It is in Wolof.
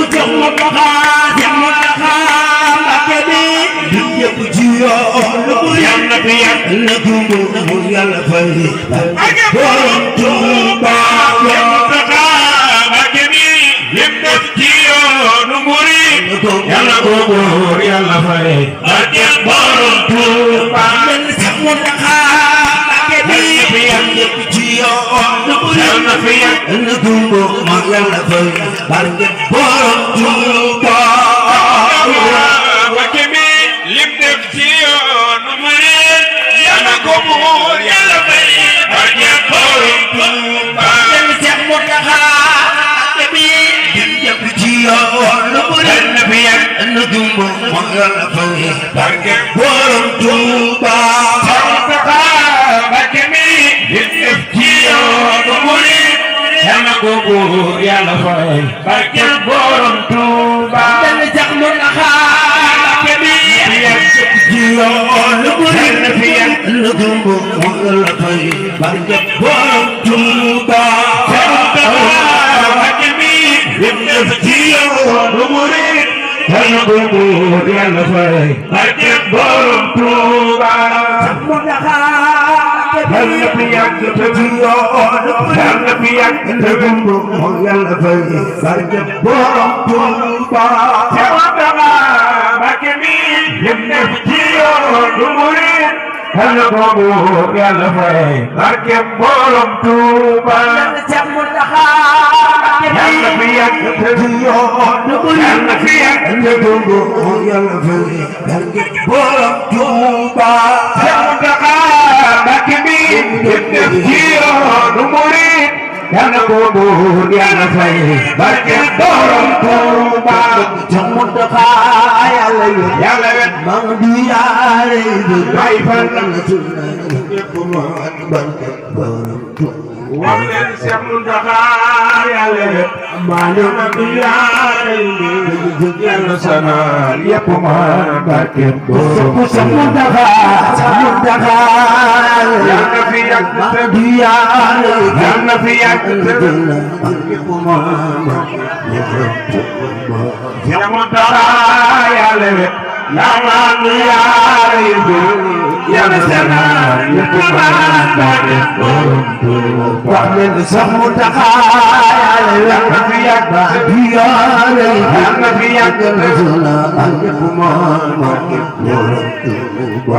sopp Seex Muntaxa Seex Muntaxa Mbàkke bi ñëpp ci yoon yal na fi yàgg na dundu mu Yàlla fay borom Tuuba Seex Muntaxa Mbàkke bi ñëpp ci yoon murid Yàlla ko góor Yàlla fay borom Tuuba Seex Muntaxa Mbàkke bi ñëpp ci yoon yal na fi yàgg na dundu mu Yàlla fay barke borom Tuuba Mbàkke bi lim def ci yoonu murid Yàlla ko buur Yàlla fay barke borom Tuuba Seex Muntaxa Mbàkke bi lim def ci yoonu murid yal na fi yàgg na dundu mu Yàlla fay barke borom Tuuba Seex Muntaxa Mbàkke bi lim def ci yoonu murid Yàlla ko buur Yàlla fay barke borom Tuuba Seex Muntaxa Mbàkke bi yàgg ci yoonu murid Yàlla fi yàgg na dundu mu Yàlla fay barke borom Tuuba Seex Muntaxa Mbàkke bi yàgg ci yoonu murid Yàlla ko buur Yàlla fay barke borom Tuuba Seex Muntaxa Yàlla fi yàgg ci yoonu murid Yàlla fi yàgg na dundu mu Yàlla fay barke borom Tuuba Seex Muntaxa Mbàkke bi lim def ci yoonu murid Yàlla ko buur Yàlla fay barke borom Tuuba Seex Muntaxa Yàlla fi yàgg ci yoonu murid Yàlla fi yàgg na dundu mu Yàlla fay barke borom Tuuba Seex Muntaxa Mbàkke bi lim def ci yoonu murid Yàlla ko buur Yàlla fay barke borom Tuuba Seex Muntaxa Yàlla Yàlla wet mang di yaare di bay fan la sunna ñépp ma barke borom Tuuba wax leen Seex Muntaxa Yàlla wet mang di yaare di Yàlla sanal ñépp ma barke borom Seex Muntaxa Seex Muntaxa Yàlla fi yàgg di yaare Yàlla fi yàgg ñépp ma Seex Muntaxa Yàlla wet Yàlla nu yaare Yàlla sanal ñépp ma barke borom Tuuba wax leen Seex Muntaxa Yàlla fi yàgg di yaare Yàlla fi yàgg ñépp ma barke borom Tuuba